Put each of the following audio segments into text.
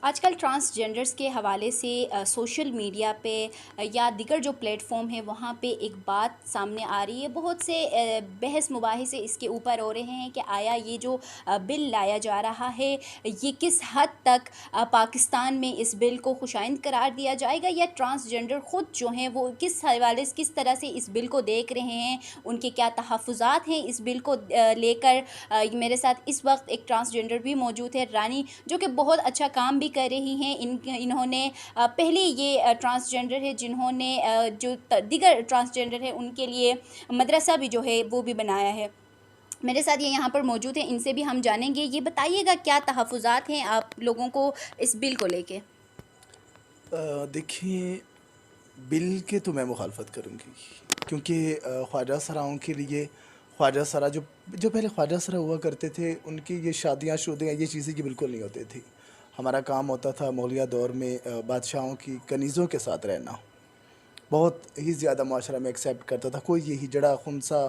आजकल ट्रांसजेंडर्स के हवाले से सोशल मीडिया पे या दीगर जो प्लेटफॉर्म है वहाँ पे एक बात सामने आ रही है। बहुत से बहस मुबाहिसे इसके ऊपर हो रहे हैं कि आया ये जो बिल लाया जा रहा है ये किस हद तक पाकिस्तान में इस बिल को खुशाइंद करार दिया जाएगा, या ट्रांसजेंडर ख़ुद जो हैं वो किस हवाले से किस तरह से इस बिल को देख रहे हैं, उनके क्या तहफ़्फ़ुज़ात हैं इस बिल को लेकर। मेरे साथ इस वक्त एक ट्रांसजेंडर भी मौजूद है, रानी, जो कि बहुत अच्छा काम भी कर रही हैं। इन्होंने पहले ये ट्रांसजेंडर है जिन्होंने जो दीगर ट्रांसजेंडर है उनके लिए मदरसा भी जो है वो भी बनाया है। मेरे साथ ये यहाँ पर मौजूद हैं, इनसे भी हम जानेंगे। ये बताइएगा क्या तहफ़्फ़ुज़ात हैं आप लोगों को इस बिल को लेके? देखिए, बिल के तो मैं मुखालफत करूँगी, क्योंकि ख्वाजा सराओं के लिए ख्वाजा सरा जो जो पहले ख्वाजा सरा हुआ करते थे, उनकी ये शादियाँ-शुदियाँ ये चीज़ें की बिल्कुल नहीं होती थी। हमारा काम होता था मौलिया दौर में बादशाहों की कनीज़ों के साथ रहना। बहुत ही ज़्यादा माशरा में एक्सेप्ट करता था, कोई ये हिजड़ा, खुनसा,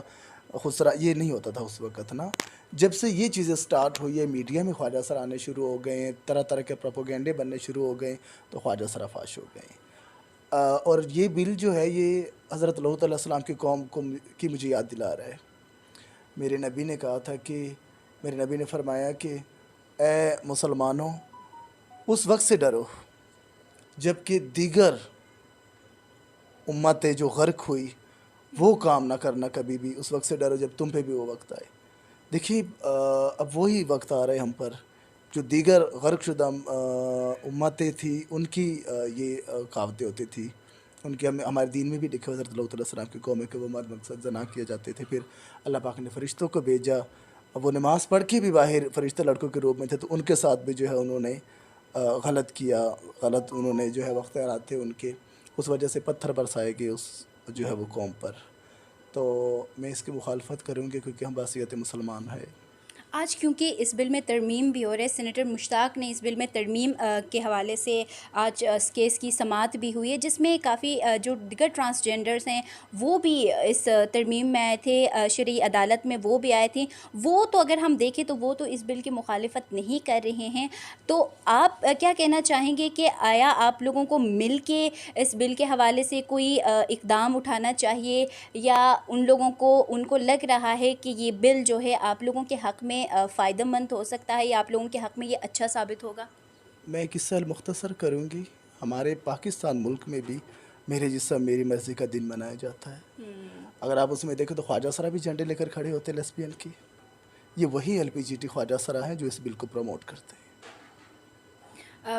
खुसरा ये नहीं होता था उस वक़्त ना। जब से ये चीज़ें स्टार्ट हुई है, मीडिया में ख्वाजा सरा आने शुरू हो गए हैं, तरह-तरह के प्रोपेगेंडे बनने शुरू हो गए, तो ख्वाजा सरा फ़ाश हो गए। और ये बिल जो है ये हज़रत लूत अलैहिस्सलाम की कौम को की मुझे याद दिला रहा है। मेरे नबी ने कहा था कि मेरे नबी ने फ़रमाया कि ए मुसलमानों, उस वक़्त से डरो जबकि दीगर उम्मतें जो गर्क हुई वो काम ना करना कभी भी, उस वक़्त से डरो जब तुम पे भी वो वक़्त आए। देखिए, अब वही वक़्त आ रहा है हम पर, जो दीगर गर्कशुदा उम्मतें थी उनकी ये कहावतें होती थी। उनके हमारे दीन में भी लिखा हुआ हज़रत लूत अलैहिस्सलाम की कौम है कि वो मर्द मकसद ज़ना किए जाते थे। फिर अल्लाह पाक ने फ़रिश्तों को भेजा, अब वो नमाज़ पढ़ के भी बाहर फ़रिश्ते लड़कों के रूप में थे, तो उनके साथ भी जो है उन्होंने गलत किया, गलत उन्होंने जो है अख्तियारात थे उनके, उस वजह से पत्थर बरसाए गए उस जो है वो कौम पर। तो मैं इसकी मुखालफत करूँगी, क्योंकि हम बासियत मुसलमान है। आज क्योंकि इस बिल में तरमीम भी हो रहा है, सेनेटर मुश्ताक ने इस बिल में तरमीम के हवाले से आज इस केस की समाअत भी हुई है, जिसमें काफ़ी जो दिगर ट्रांसजेंडर्स हैं वो भी इस तरमीम में आए थे, शरई अदालत में वो भी आए थे। वो तो अगर हम देखें तो वो तो इस बिल की मुखालिफत नहीं कर रहे हैं। तो आप क्या कहना चाहेंगे कि आया आप लोगों को मिल के इस बिल के हवाले से कोई इक़दाम उठाना चाहिए, या उन लोगों को उनको लग रहा है कि ये बिल जो है आप लोगों के हक़ में फ़ायदेमंद हो सकता है, या आप लोगों के हक़ में ये अच्छा साबित होगा? मैं किस्सा मुख्तसर करूँगी। हमारे पाकिस्तान मुल्क में भी मेरे जिस्म मेरी मर्ज़ी का दिन मनाया जाता है। हुँ। अगर आप उसमें देखें तो ख्वाजा सरा भी झंडे लेकर खड़े होते हैं लेस्बियन की। ये वही एलपीजीटी ख्वाजा सरा हैं जो इस बिल को प्रमोट करते हैं।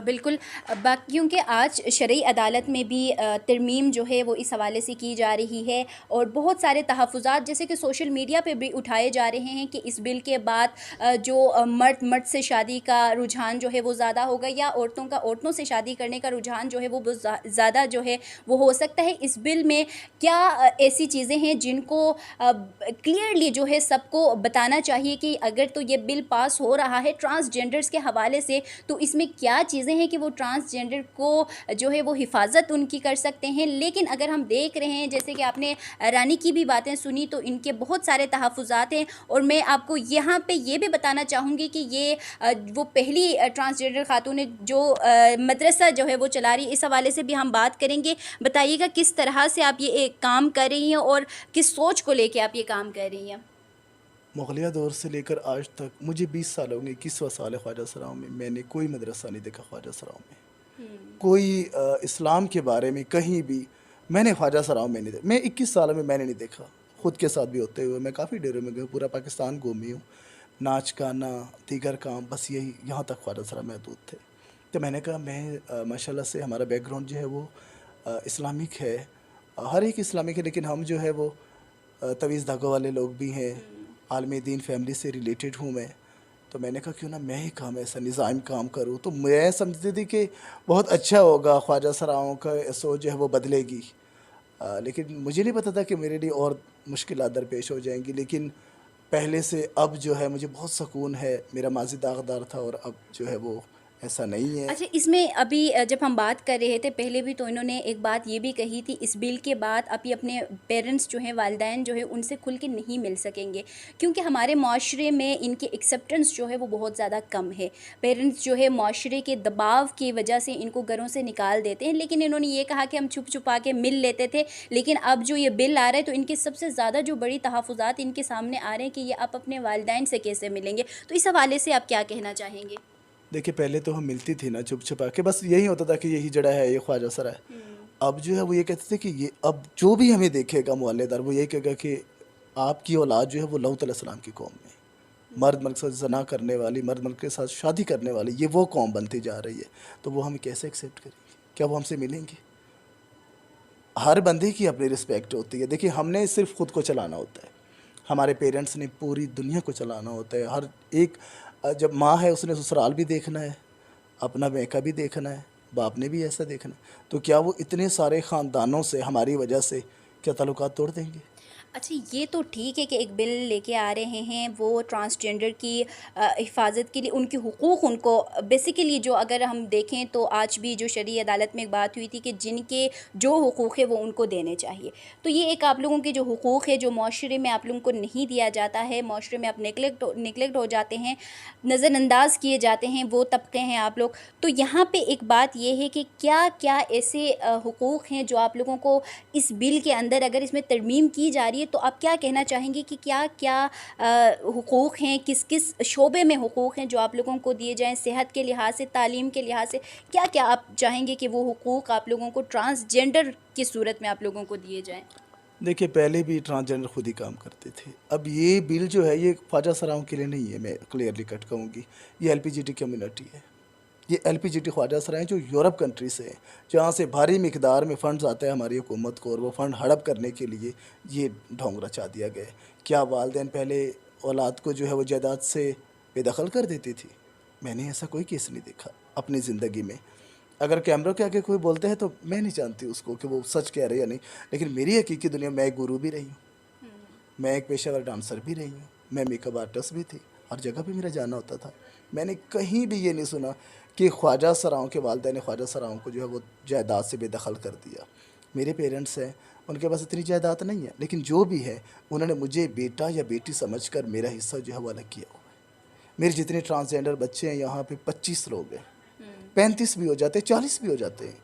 बिल्कुल। क्योंकि आज शरई अदालत में भी तरमीम जो है वो इस हवाले से की जा रही है, और बहुत सारे तहफ़्फ़ुज़ात जैसे कि सोशल मीडिया पे भी उठाए जा रहे हैं कि इस बिल के बाद जो मर्द मर्द से शादी का रुझान जो है वो ज़्यादा होगा, या औरतों का औरतों से शादी करने का रुझान जो है वो बहुत ज़्यादा जो है वो हो सकता है। इस बिल में क्या ऐसी चीज़ें हैं जिनको क्लियरली जो है सबको बताना चाहिए कि अगर तो ये बिल पास हो रहा है ट्रांसजेंडर्स के हवाले से, तो इसमें क्या चीज़ें हैं कि वो ट्रांसजेंडर को जो है वो हिफाज़त उनकी कर सकते हैं। लेकिन अगर हम देख रहे हैं, जैसे कि आपने रानी की भी बातें सुनी, तो इनके बहुत सारे तहफ़्फ़ुज़ात हैं, और मैं आपको यहाँ पे ये भी बताना चाहूँगी कि ये वो पहली ट्रांसजेंडर खातून है जो मदरसा जो है वो चला रही है। इस हवाले से भी हम बात करेंगे। बताइएगा किस तरह से आप ये एक काम कर रही हैं और किस सोच को लेके आप ये काम कर रही हैं? मुग़लिया दौर से लेकर आज तक मुझे 20 साल हो गए, 21वाँ साल है ख्वाजा सराओं में, मैंने कोई मदरसा नहीं देखा ख्वाजा सराओं में। हुँ। कोई इस्लाम के बारे में कहीं भी मैंने ख्वाजा सराओं में नहीं देखा। मैं 21 साल में मैंने नहीं देखा। खुद के साथ भी होते हुए मैं काफ़ी डेरों में गया हूँ, पूरा पाकिस्तान घूमी हूँ। नाच गाना, दीगर काम, बस यही यहाँ तक ख्वाजा सरा महदूद थे। तो मैंने कहा मैं माशाल्लाह से हमारा बैकग्राउंड जो है वो इस्लामिक है। हर एक इस्लामिक है, लेकिन हम जो है वो तवीज़ धागों वाले लोग भी हैं। हुँ। आलमी दीन फैमिली से रिलेटेड हूँ मैं। तो मैंने कहा क्यों ना मैं ही काम ऐसा निज़ाम काम करूँ। तो मैं समझती थी कि बहुत अच्छा होगा, ख्वाजा सराओं का सोच जो है वो बदलेगी। लेकिन मुझे नहीं पता था कि मेरे लिए और मुश्किलात दरपेश हो जाएँगी। लेकिन पहले से अब जो है मुझे बहुत सुकून है। मेरा माज़ी दागदार था और अब जो है वो ऐसा नहीं है। अच्छा, इसमें अभी जब हम बात कर रहे थे पहले भी, तो इन्होंने एक बात ये भी कही थी, इस बिल के बाद अभी अपने पेरेंट्स जो हैं, वालिदैन जो है, उनसे खुल के नहीं मिल सकेंगे, क्योंकि हमारे माशरे में इनकी एक्सेप्टेंस जो है वो बहुत ज़्यादा कम है। पेरेंट्स जो है माशरे के दबाव की वजह से इनको घरों से निकाल देते हैं। लेकिन इन्होंने ये कहा कि हम छुप छुपा के मिल लेते थे, लेकिन अब जो ये बिल आ रहा है तो इनके सबसे ज़्यादा जो बड़ी तहफ़्फ़ुज़ात इनके सामने आ रहे हैं कि ये आप अपने वालिदैन से कैसे मिलेंगे। तो इस हवाले से आप क्या कहना चाहेंगे? देखिए पहले तो हम मिलती थी ना छुप-छुपा के, बस यही होता था कि यही जड़ा है, ये ख्वाजा सरा है। हुँ। अब जो है वो ये कहते थे कि ये अब जो भी हमें देखेगा मोहल्लेदार, वो यही कहेगा कि आपकी औलाद जो है वो लूत अलैहिस्सलाम की कौम में, मर्द मर्द के साथ ज़ना करने वाली, मर्द मर्द के साथ शादी करने वाली, ये वो कौम बनती जा रही है। तो वो हम कैसे एक्सेप्ट करेंगे? क्या वो हमसे मिलेंगे? हर बंदे की अपनी रिस्पेक्ट होती है। देखिए हमने सिर्फ खुद को चलाना होता है, हमारे पेरेंट्स ने पूरी दुनिया को चलाना होता है। हर एक जब माँ है उसने ससुराल भी देखना है, अपना मैका भी देखना है, बाप ने भी ऐसा देखना है। तो क्या वो इतने सारे ख़ानदानों से हमारी वजह से क्या ताल्लुकात तोड़ देंगे? अच्छा, ये तो ठीक है कि एक बिल लेके आ रहे हैं, वो ट्रांसजेंडर की हिफाजत के लिए, उनके हुकूक़ उनको बेसिकली, जो अगर हम देखें तो आज भी जो शरई अदालत में एक बात हुई थी कि जिनके जो हुकूक़ है वो उनको देने चाहिए। तो ये एक आप लोगों के जो हुकूक़ है, जो माशरे में आप लोगों को नहीं दिया जाता है, माशरे में आप नेगलेक्ट हो जाते हैं, नज़रअंदाज किए जाते हैं, वो तबके हैं आप लोग। तो यहाँ पे एक बात ये है कि क्या क्या ऐसे हुकूक़ हैं जो आप लोगों को इस बिल के अंदर, अगर इसमें तरमीम की जा रही है, तो आप क्या कहना चाहेंगे कि क्या-क्या हुकूक़ हैं, किस-किस शोबे में हुकूक़ हैं जो आप लोगों को दिए जाएँ, सेहत के लिहाज से, तालीम के लिहाज से, क्या-क्या आप चाहेंगे कि वो हुकूक़ आप लोगों को ट्रांसजेंडर की सूरत में आप लोगों को दिए जाएँ? देखिए पहले भी ट्रांसजेंडर खुद ही काम करते थे। अब ये बिल जो है ये ख्वाजा सराओं के लिए नहीं है, मैं क्लियरली कट कहूँगी। ये एलपीजीटी कम्युनिटी है। ये एलपीजीटी ख्वाजा सरा हैं जो यूरोप कंट्री से हैं, जहाँ से भारी मिकदार में फ़ंड्स आते हैं हमारी हुकूमत को, और वो फ़ंड हड़प करने के लिए ये ढोंग रचा दिया गया है। क्या वालिदैन पहले औलाद को जो है वो जायदाद से बेदखल कर देती थी? मैंने ऐसा कोई केस नहीं देखा अपनी ज़िंदगी में। अगर कैमरों के आगे कोई बोलते हैं तो मैं नहीं जानती उसको कि वो सच कह रहे हैं या नहीं, लेकिन मेरी हकीकी दुनिया में मैं एक गुरु भी रही हूँ, हुँ। मैं एक पेशेवर डांसर भी रही हूँ, मैं मेकअप आर्टिस्ट भी थी, हर जगह पे मेरा जाना होता था। मैंने कहीं भी ये नहीं सुना कि ख्वाजा सराओं के वालिदैन ने ख्वाजा सराओं को जो है वो जायदाद से बेदखल कर दिया। मेरे पेरेंट्स हैं, उनके पास इतनी जायदाद नहीं है, लेकिन जो भी है उन्होंने मुझे बेटा या बेटी समझकर मेरा हिस्सा जो है वो अलग किया हुआ है। मेरे जितने ट्रांसजेंडर बच्चे हैं यहाँ पे 25 लोग हैं, हुँ। 35 भी हो जाते हैं, 40 भी हो जाते हैं।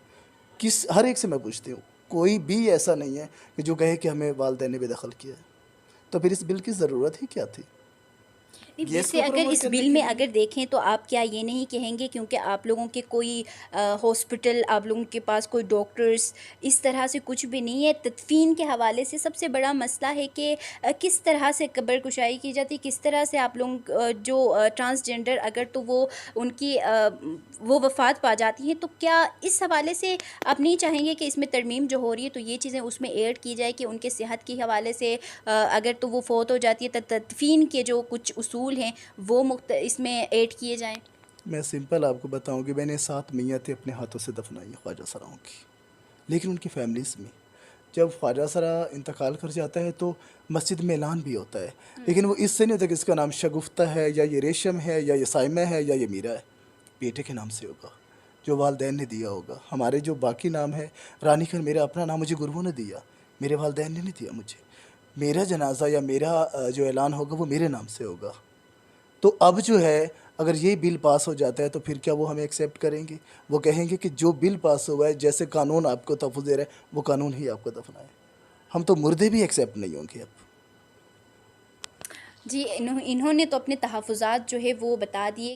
किस हर एक से मैं पूछती हूँ, कोई भी ऐसा नहीं है कि जो कहे कि हमें वालिदैन ने बेदखल किया है। तो फिर इस बिल की ज़रूरत ही क्या थी? नहीं, ये वैसे इसको अगर प्रमोट इस करने बिल के में लिए। अगर देखें तो आप क्या ये नहीं कहेंगे, क्योंकि आप लोगों के कोई हॉस्पिटल, आप लोगों के पास कोई डॉक्टर्स इस तरह से कुछ भी नहीं है, तदफीन के हवाले से सबसे बड़ा मसला है कि किस तरह से कब्र कुशाई की जाती है, किस तरह से आप लोग जो ट्रांसजेंडर, अगर तो वो उनकी वो वफ़ात पा जाती हैं, तो क्या इस हवाले से आप नहीं चाहेंगे कि इसमें तरमीम जो हो रही है तो ये चीज़ें उसमें ऐड की जाए कि उनके सेहत के हवाले से अगर तो वो फ़ौत हो जाती है तो तदफीन के जो कुछ उसूल हैं वो इसमें ऐड किए जाएँ? मैं सिंपल आपको बताऊँ कि मैंने 7 मैयतें अपने हाथों से दफनाई हैं ख्वाजा सराओं की, लेकिन उनकी फैमिलीज़ में। जब ख्वाजा सरा इंतकाल कर जाता है तो मस्जिद में ऐलान भी होता है, हुँ। लेकिन वो इससे नहीं होता कि इसका नाम शगुफ्ता है या ये रेशम है या ये साइमा है या ये मीरा है। बेटे के नाम से होगा, जो वालिदैन ने दिया होगा। हमारे जो बाकी नाम है, रानी खान मेरा अपना नाम मुझे गुरुओं ने दिया, मेरे वालिदैन ने नहीं दिया मुझे। मेरा जनाज़ा या मेरा जो ऐलान होगा वो मेरे नाम से होगा। तो अब जो है अगर ये बिल पास हो जाता है तो फिर क्या वो हमें एक्सेप्ट करेंगे? वो कहेंगे कि जो बिल पास हुआ है, जैसे कानून आपको तहफ़्फ़ुज़ दे रहा है, वो कानून ही आपको दफ़नाए। हम तो मुर्दे भी एक्सेप्ट नहीं होंगे अब। जी, इन्होंने तो अपने तहफ़्फ़ुज़ात जो है वो बता दिए।